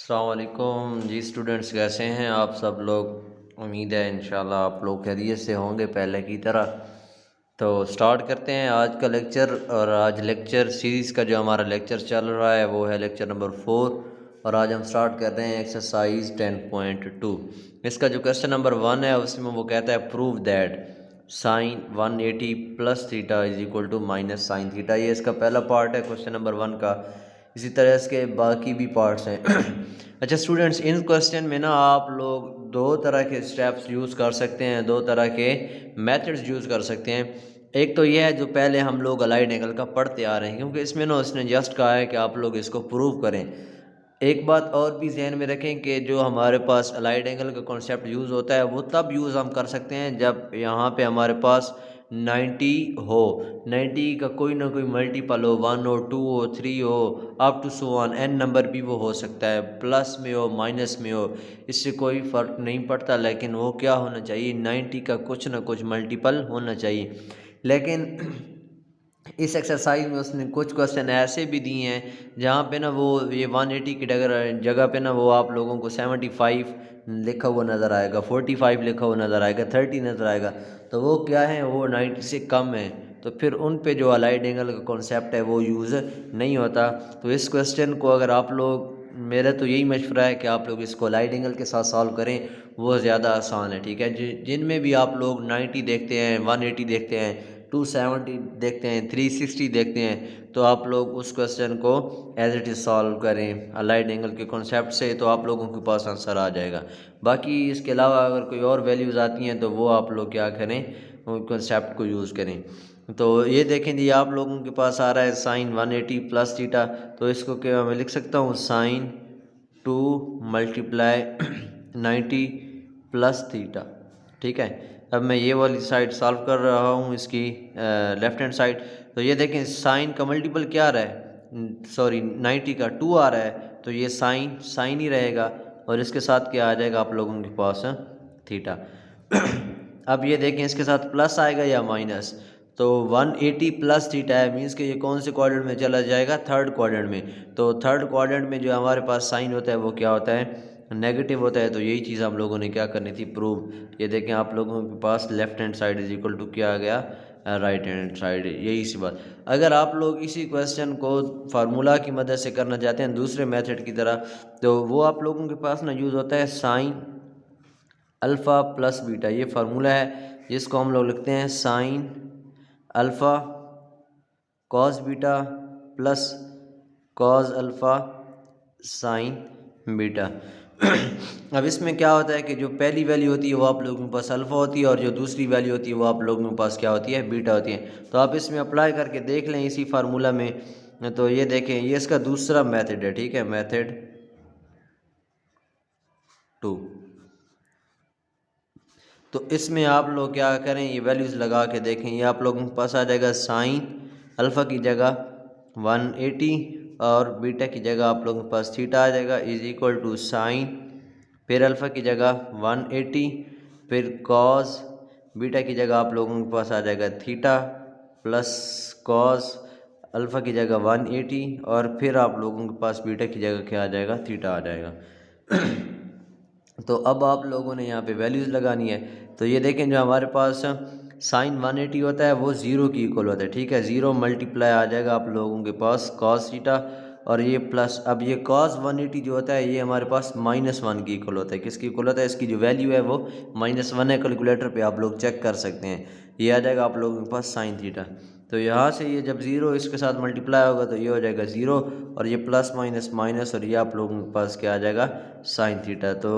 अस्सलाम वालेकुम जी स्टूडेंट्स, कैसे हैं आप सब लोग। उम्मीद है इंशाल्लाह आप लोग खैरियत से होंगे पहले की तरह। तो स्टार्ट करते हैं आज का लेक्चर। और आज लेक्चर सीरीज़ का जो हमारा लेक्चर चल रहा है वो है लेक्चर नंबर 4। और आज हम स्टार्ट कर रहे हैं एक्सरसाइज 10.2। इसका जो क्वेश्चन नंबर 1 है उसमें वो कहता है prove that sine 180 plus theta is equal to minus sine theta. ये इसका पहला पार्ट है क्वेश्चन नंबर 1 का। इसी तरह इसके बाकी भी पार्ट्स हैं। अच्छा स्टूडेंट्स, इन क्वेश्चन में ना आप लोग दो तरह के स्टेप्स यूज़ कर सकते हैं, दो तरह के मेथड्स यूज़ कर सकते हैं। एक तो यह है जो पहले हम लोग अलाइड एंगल का पढ़ते आ रहे हैं, क्योंकि इसमें ना उसने जस्ट कहा है कि आप लोग इसको प्रूव करें। एक बात और भी जहन में रखें कि जो हमारे पास अलाइड एंगल का कॉन्सेप्ट यूज़ होता है वो तब यूज़ हम कर सकते हैं जब यहाँ पे हमारे पास 90 हो, 90 का कोई ना कोई मल्टीपल हो, 1 हो, 2 हो, 3 हो, up to so on n number भी वो हो सकता है, प्लस में हो माइनस में हो, इससे कोई फ़र्क नहीं पड़ता। लेकिन वो क्या होना चाहिए, 90 का कुछ ना कुछ मल्टीपल होना चाहिए। लेकिन इस एक्सरसाइज में उसने कुछ क्वेश्चन ऐसे भी दिए हैं जहाँ पे ना वो ये 180 की जगह पे ना वो आप लोगों को 75 लिखा हुआ नज़र आएगा, 45 लिखा हुआ नज़र आएगा, 30 नज़र आएगा। तो वो क्या है, वो 90 से कम है। तो फिर उन पे जो अलाइड एंगल का कॉन्सेप्ट है वो यूज़ नहीं होता। तो इस क्वेश्चन को अगर आप लोग, मेरा तो यही मशवरा है कि आप लोग इसको अलाइड एंगल के साथ सॉल्व करें, वो ज़्यादा आसान है। ठीक है, जिनमें भी आप लोग 90 देखते हैं, 180 देखते हैं, 270 देखते हैं, 360 देखते हैं, तो आप लोग उस क्वेश्चन को एज इट इज़ सॉल्व करें अलाइड एंगल के कॉन्सेप्ट से, तो आप लोगों के पास आंसर आ जाएगा। बाकी इसके अलावा अगर कोई और वैल्यूज़ आती हैं तो वो आप लोग क्या करें, कॉन्सेप्ट को यूज़ करें। तो ये देखें जी, आप लोगों के पास आ रहा है साइन 180 प्लस थीटा। तो इसको क्या मैं लिख सकता हूँ, साइन 2 मल्टीप्लाई 90 प्लस थीटा। ठीक है, अब मैं ये वाली साइड सॉल्व कर रहा हूँ, इसकी लेफ्ट हैंड साइड। तो ये देखें, साइन का मल्टीपल क्या आ रहा है, सॉरी 90 का 2 आ रहा है, तो ये साइन साइन ही रहेगा। और इसके साथ क्या आ जाएगा आप लोगों के पास, थीटा। अब ये देखें, इसके साथ प्लस आएगा या माइनस। तो 180 प्लस थीटा है, मीन्स कि ये कौन से क्वाड्रेंट में चला जाएगा, थर्ड क्वाड्रेंट में। तो थर्ड क्वाड्रेंट में जो हमारे पास साइन होता है वो क्या होता है, नेगेटिव होता है। तो यही चीज़ हम लोगों ने क्या करनी थी, प्रूव। ये देखें, आप लोगों के पास left hand side is equal to क्या आ गया, राइट हैंड साइड। यही सी बात। अगर आप लोग इसी क्वेश्चन को फार्मूला की मदद से करना चाहते हैं दूसरे मेथड की तरह, तो वो आप लोगों के पास ना यूज़ होता है साइन अल्फ़ा प्लस बीटा। ये फार्मूला है जिसको हम लोग लिखते हैं sine alpha cos beta plus cos alpha sine beta. अब इसमें क्या होता है कि जो पहली वैल्यू होती है वो आप लोगों के पास अल्फ़ा होती है, और जो दूसरी वैल्यू होती है वो आप लोगों के पास क्या होती है, बीटा होती है। तो आप इसमें अप्लाई करके देख लें इसी फार्मूला में। तो ये देखें, ये इसका दूसरा मेथड है। ठीक है, मेथड 2। तो इसमें आप लोग क्या करें, ये वैल्यूज़ लगा के देखें। ये आप लोगों के पास आ जाएगा साइन अल्फ़ा की जगह 180 और बीटा की जगह आप लोगों के पास थीटा आ जाएगा, इज इक्वल टू साइन, फिर अल्फ़ा की जगह 180, फिर कॉस, बीटा की जगह आप लोगों के पास आ जाएगा थीटा, प्लस कॉस अल्फ़ा की जगह 180, और फिर आप लोगों के पास बीटा की जगह क्या आ जाएगा, थीटा आ जाएगा। तो अब आप लोगों ने यहाँ पे वैल्यूज़ लगानी है। तो ये देखें, जो हमारे पास साइन 180 होता है वो ज़ीरो की इक्वल होता है। ठीक है, ज़ीरो मल्टीप्लाई आ जाएगा आप लोगों के पास कॉस थीटा, और ये प्लस, अब ये कॉस 180 जो होता है ये हमारे पास -1 की इक्वल होता है। किसकी इक्वल होता है, इसकी जो वैल्यू है वो -1 है। कैलकुलेटर पे आप लोग चेक कर सकते हैं, ये आ जाएगा आप लोगों के पास साइन थीटा। तो यहाँ से ये जब ज़ीरो इसके साथ मल्टीप्लाई होगा तो ये हो जाएगा ज़ीरो, और ये प्लस माइनस माइनस, और ये आप लोगों के पास क्या आ जाएगा, साइन थीटा। तो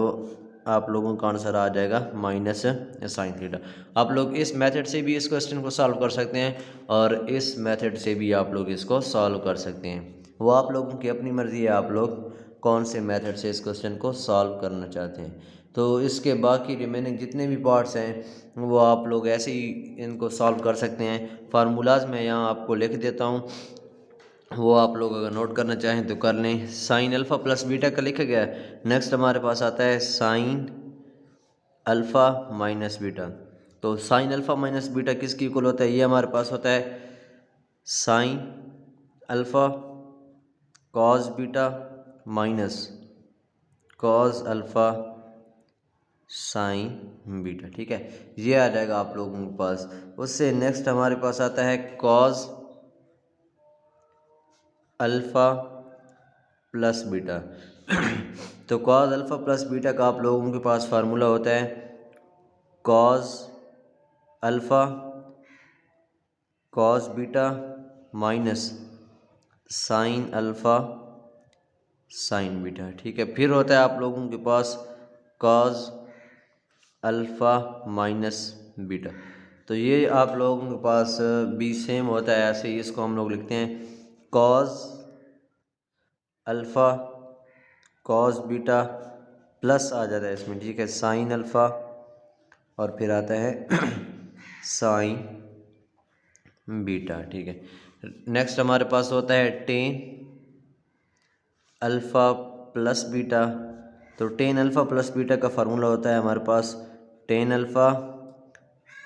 आप लोगों का आंसर आ जाएगा माइनस साइन थीटा। आप लोग इस मेथड से भी इस क्वेश्चन को सॉल्व कर सकते हैं, और इस मेथड से भी आप लोग इसको सॉल्व कर सकते हैं। वो आप लोगों की अपनी मर्ज़ी है, आप लोग कौन से मेथड से इस क्वेश्चन को सॉल्व करना चाहते हैं। तो इसके बाकी रिमेनिंग जितने भी पार्ट्स हैं वो आप लोग ऐसे ही इनको सॉल्व कर सकते हैं। फार्मूलाज मैं यहाँ आपको लिख देता हूँ, वो आप लोग अगर नोट करना चाहें तो कर लें। साइन अल्फ़ा प्लस बीटा का लिखा गया है। नेक्स्ट हमारे पास आता है साइन अल्फ़ा माइनस बीटा। तो साइन अल्फ़ा माइनस बीटा किसकी इक्वल होता है, ये हमारे पास होता है sine alpha cos beta minus cos alpha sine beta, ठीक है, ये आ जाएगा आप लोगों के पास। उससे नेक्स्ट हमारे पास आता है कॉस अल्फ़ा प्लस बीटा। तो कॉस अल्फ़ा प्लस बीटा का आप लोगों के पास फार्मूला होता है cos alpha cos beta minus sine alpha sine beta, ठीक है। फिर होता है आप लोगों के पास कॉस अल्फ़ा माइनस बीटा। तो ये आप लोगों के पास भी सेम होता है, ऐसे ही इसको हम लोग लिखते हैं cos alpha cos beta plus आ जाता है इसमें, ठीक है, साइन अल्फ़ा और फिर आता है साइन बीटा, ठीक है। नेक्स्ट हमारे पास होता है टेन अल्फ़ा प्लस बीटा। तो टेन अल्फ़ा प्लस बीटा का फार्मूला होता है हमारे पास tan alpha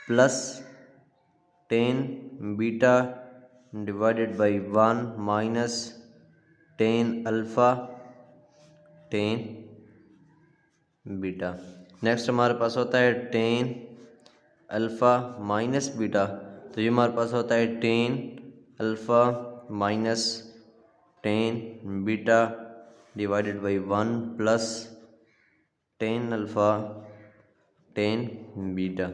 plus tan beta divided by 1 minus tan alpha tan beta. Next हमारे पास होता है टेन अल्फ़ा माइनस बीटा। तो ये हमारे पास होता है tan alpha minus ten beta divided by 1 plus ten alpha tan beta.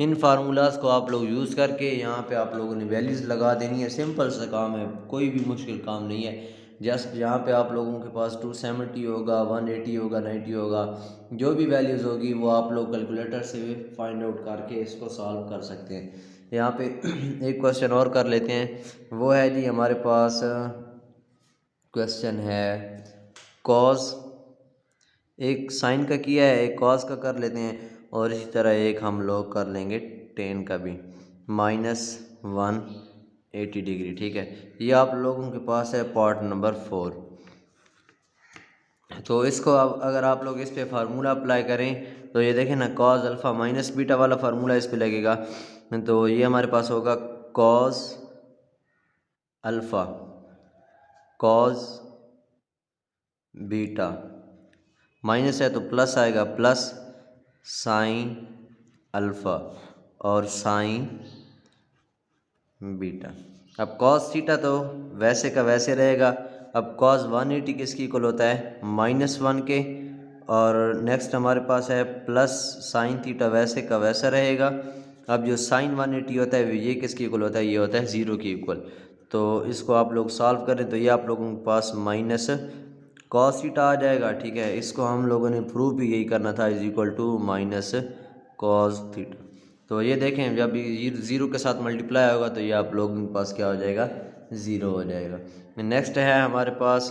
In formulas को आप लोग यूज़ करके यहाँ पे आप लोगों ने वैल्यूज़ लगा देनी है। सिंपल सा काम है, कोई भी मुश्किल काम नहीं है। जस्ट यहाँ पे आप लोगों के पास 270 होगा, 180 होगा, 90 होगा, जो भी वैल्यूज़ होगी वो आप लोग कैलकुलेटर से फाइंड आउट करके इसको सॉल्व कर सकते हैं। यहाँ पे एक क्वेश्चन और कर लेते हैं, वो है जी हमारे पास क्वेश्चन है कॉस, एक साइन का किया है, एक कॉस का कर लेते हैं और इसी तरह एक हम लोग कर लेंगे टेन का भी, -180 डिग्री, ठीक है। ये आप लोगों के पास है पार्ट नंबर 4। तो इसको अब अगर आप लोग इस पे फार्मूला अप्लाई करें तो ये देखें ना, कॉस अल्फ़ा माइनस बीटा वाला फार्मूला इस पे लगेगा। तो ये हमारे पास होगा cos alpha cos beta, minus है तो प्लस आएगा, प्लस साइन अल्फ़ा और साइन बीटा। अब कॉस थीटा तो वैसे का वैसे रहेगा। अब कॉस 180 किसकी इक्वल होता है, -1 के, और नेक्स्ट हमारे पास है प्लस साइन थीटा वैसे का वैसा रहेगा। अब जो साइन 180 होता है ये किसकी इक्वल होता है, ये होता है 0 की इक्वल। तो इसको आप लोग सॉल्व करें तो ये आप लोगों के पास माइनस कॉस थीटा आ जाएगा, ठीक है। इसको हम लोगों ने प्रूव भी यही करना था, = माइनस कॉस थीटा। तो ये देखें जब ये 0 के साथ मल्टीप्लाई होगा तो ये आप लोगों के पास क्या हो जाएगा, 0 हो जाएगा। नेक्स्ट है हमारे पास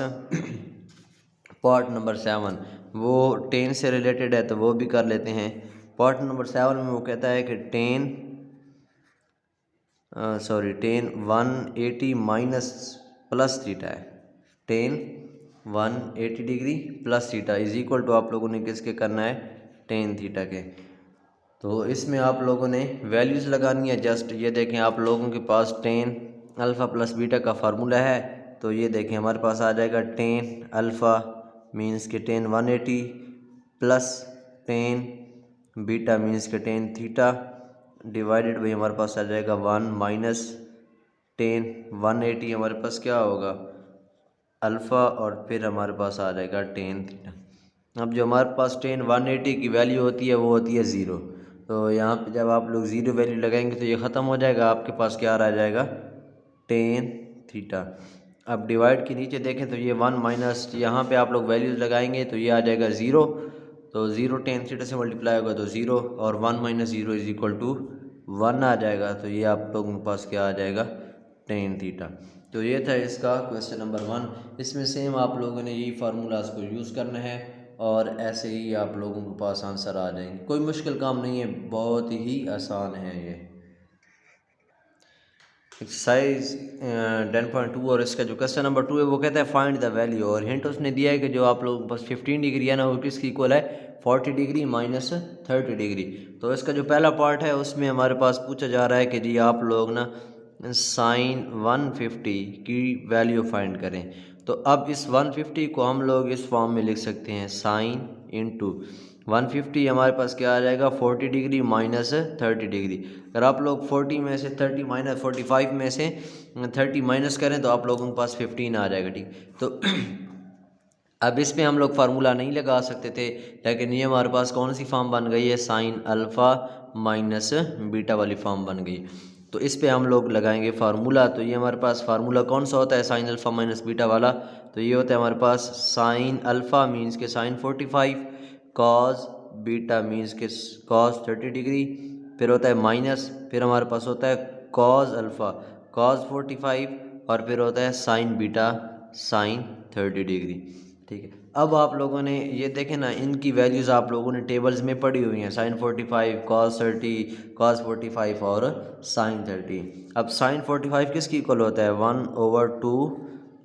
पार्ट नंबर 7, वो 10 से रिलेटेड है तो वो भी कर लेते हैं। पार्ट नंबर 7 में वो कहता है कि 10 180 माइनस प्लस थीटा है, 10 180 डिग्री प्लस थीटा = आप लोगों ने किसके करना है, टेन थीटा के। तो इसमें आप लोगों ने वैल्यूज़ लगानी है। जस्ट ये देखें आप लोगों के पास टेन अल्फ़ा प्लस बीटा का फार्मूला है। तो ये देखें हमारे पास आ जाएगा टेन अल्फ़ा मीन्स के ten 180 plus tan beta means के टेन थीटा डिवाइडेड बाई हमारे पास आ जाएगा 1 माइनस टेन 180, हमारे पास क्या होगा अल्फ़ा और फिर हमारे पास आ जाएगा टेन थीटा। अब जो हमारे पास टेन 180 की वैल्यू होती है वो होती है 0। तो यहाँ पे जब आप लोग 0 वैल्यू लगाएंगे तो ये ख़त्म हो जाएगा, आपके पास क्या रह जाएगा, टेन थीटा। अब डिवाइड के नीचे देखें तो ये 1 माइनस, यहाँ पे आप लोग वैल्यूज़ लगाएंगे तो ये आ जाएगा 0। तो 0 टेन थीटा से मल्टीप्लाई होगा तो 0 और 1 माइनस 0 = 1 आ जाएगा। तो ये आप लोगों के पास क्या आ जाएगा, टेन थीटा। तो ये था इसका क्वेश्चन नंबर 1। इसमें सेम आप लोगों ने यही फार्मूलाज को यूज़ करना है और ऐसे ही आप लोगों के पास आंसर आ जाएंगे। कोई मुश्किल काम नहीं है, बहुत ही आसान है ये। एक्सरसाइज 10.2 और इसका जो क्वेश्चन नंबर 2 है वो कहता है फाइंड द वैल्यू, और हिंट उसने दिया है कि जो आप लोगों के पास 15 डिग्री है ना वो किसकी इक्वल है, 40 डिग्री माइनस 30 डिग्री। तो इसका जो पहला पार्ट है उसमें हमारे पास पूछा जा रहा है कि जी आप लोग ना साइन 150 की वैल्यू फाइंड करें। तो अब इस 150 को हम लोग इस फॉर्म में लिख सकते हैं साइन इंटू 150 हमारे पास क्या आ जाएगा 40 डिग्री माइनस 30 डिग्री। अगर आप लोग 40 में से 30 माइनस 45 में से 30 माइनस करें तो आप लोगों के पास 15 आ जाएगा, ठीक। तो अब इस पे हम लोग फार्मूला नहीं लगा सकते थे, लेकिन ये हमारे पास कौन सी फॉर्म बन गई है, साइन अल्फ़ा माइनस बीटा वाली फॉर्म बन गई। तो इस पे हम लोग लगाएंगे फार्मूला। तो ये हमारे पास फार्मूला कौन सा होता है साइन अल्फ़ा माइनस बीटा वाला, तो ये होता है हमारे पास साइन अल्फ़ा मीन्स के साइन 45, कॉस बीटा मीन्स के कॉस 30 डिग्री, फिर होता है माइनस, फिर हमारे पास होता है कॉस अल्फ़ा कॉस 45, और फिर होता है साइन बीटा साइन 30 डिग्री, ठीक है। अब आप लोगों ने ये देखें ना, इनकी वैल्यूज़ आप लोगों ने टेबल्स में पढ़ी हुई हैं, साइन 45 कॉस 30 कॉस 45 और साइन 30। अब साइन 45 किसकी इक्वल होता है 1/2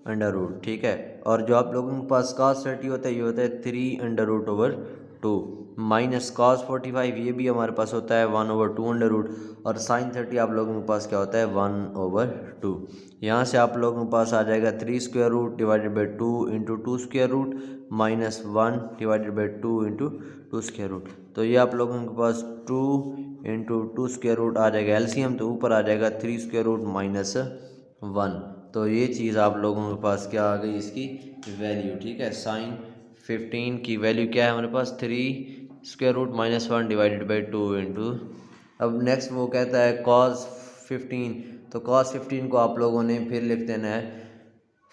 अंडर रूट, ठीक है। और जो आप लोगों के पास कॉस 30 होता है ये होता है 3/√2 माइनस कॉस 45 ये भी हमारे पास होता है 1/2 अंडर रूट, और साइन 30 आप लोगों के पास क्या होता है 1/2। यहाँ से आप लोगों के पास आ जाएगा 3 square root divided by 2 into 2 square root minus 1 divided by 2 into 2 square root. तो ये आप लोगों के पास 2 इंटू 2 स्क्वायर रूट आ जाएगा एलसीएम, तो ऊपर आ जाएगा 3 स्क्वायर रूट माइनस 1। तो ये चीज़ आप लोगों के पास क्या आ गई इसकी वैल्यू, ठीक है। साइन 15 की वैल्यू क्या है हमारे पास 3 square root minus 1 divided by 2 into, अब नेक्स्ट वो कहता है कॉस 15, तो कॉस 15 को आप लोगों ने फिर लिख देना है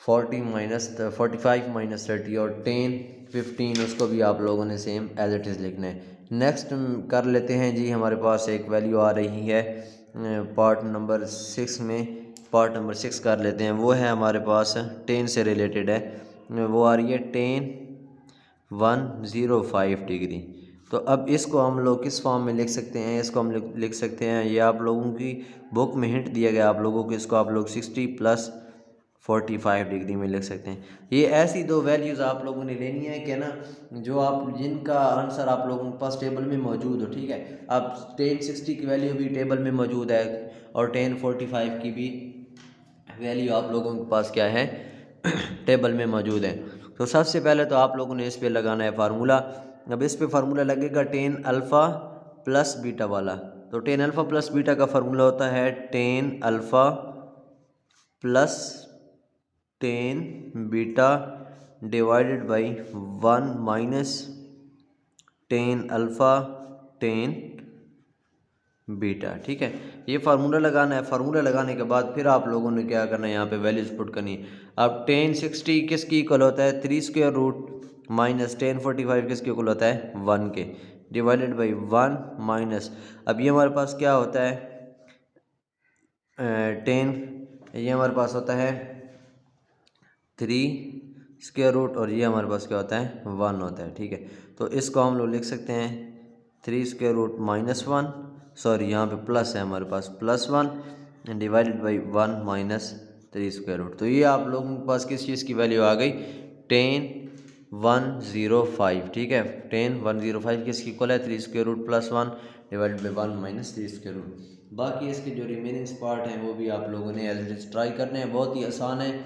45 माइनस 30, और 10 15 उसको भी आप लोगों ने सेम एज इट इज़ लिखना है। नेक्स्ट कर लेते हैं जी, हमारे पास एक वैल्यू आ रही है पार्ट नंबर 6 में, पार्ट नंबर 6 कर लेते हैं, वो है हमारे पास 10 से रिलेटेड है, वो आ रही है 10/105 डिग्री। तो अब इसको हम लोग किस फॉर्म में लिख सकते हैं, इसको हम लिख सकते हैं, ये आप लोगों की बुक में हिंट दिया गया आप लोगों को, इसको आप लोग 60 + 45 डिग्री में लिख सकते हैं। ये ऐसी दो वैल्यूज़ आप लोगों ने लेनी है कि ना, जो आप जिनका आंसर आप लोगों के पास टेबल में मौजूद हो, ठीक है। अब 1060 की वैल्यू भी टेबल में मौजूद है, और 1045 की भी वैल्यू आप लोगों के पास क्या है टेबल में मौजूद है। तो सबसे पहले तो आप लोगों ने इस पे लगाना है फार्मूला। अब इस पे फार्मूला लगेगा टेन अल्फ़ा प्लस बीटा वाला। तो टेन अल्फ़ा प्लस बीटा का फार्मूला होता है tan alpha plus tan beta divided by 1 minus tan alpha tan beta, ठीक है। ये फार्मूला लगाना है। फार्मूला लगाने के बाद फिर आप लोगों ने क्या करना है, यहाँ पे वैल्यूज पुट करनी है। अब 1060 किसकी इक्वल होता है 3 स्क्वायर रूट माइनस 1045 किसके इक्वल होता है 1 के, डिवाइडेड बाई 1 माइनस, अब ये हमारे पास क्या होता है 10, ये हमारे पास होता है 3 स्क्वायर रूट, और ये हमारे पास क्या होता है 1 होता है, ठीक है। तो इसको हम लोग लिख सकते हैं 3 स्क्वायर रूट माइनस 1, सॉरी यहाँ पे प्लस है हमारे पास +1 divided by 1 minus 3 square root. तो ये आप लोगों के पास किस चीज़ की वैल्यू आ गई 10/105, ठीक है। 10/105 किसकी इक्वल है 3 square root +1 divided by 1 minus 3 square root. बाकी इसके जो रिमेनिंग पार्ट हैं वो भी आप लोगों ने एज इट इज़ ट्राई करने हैं, बहुत ही आसान है,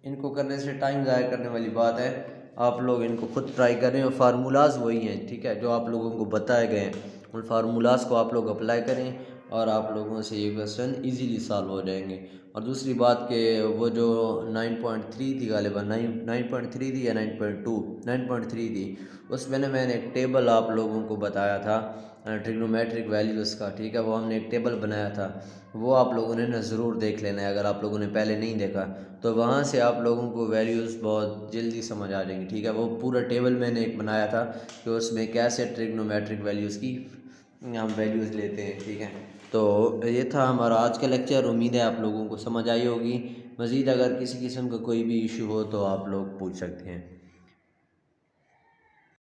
इनको करने से टाइम ज़ाया करने वाली बात है। आप लोग इनको खुद ट्राई करें, और फार्मूलाज वही हैं, ठीक है, जो आप लोगों को बताए गए हैं उन फार्मूलाज को आप लोग अप्लाई करें, और आप लोगों से ये क्वेश्चन इजीली सॉल्व हो जाएंगे। और दूसरी बात कि वो जो 9.3 थी, गालिबा 9.3 थी या 9.3 थी, उसमें ना मैंने एक टेबल आप लोगों को बताया था ट्रिग्नोमेट्रिक वैल्यूज़ का, ठीक है। वो हमने एक टेबल बनाया था, वो आप लोगों ने ना ज़रूर देख लेना है। अगर आप लोगों ने पहले नहीं देखा तो वहाँ से आप लोगों को वैल्यूज़ बहुत जल्दी समझ आ जाएंगी, ठीक है। वो पूरा टेबल मैंने एक बनाया था कि उसमें कैसे ट्रिग्नोमेट्रिक वैल्यूज़ की हम वैल्यूज़ लेते हैं, ठीक है। तो ये था हमारा आज का लेक्चर, उम्मीद है आप लोगों को समझ आई होगी। मज़ीद अगर किसी किस्म का कोई भी इशू हो तो आप लोग पूछ सकते हैं।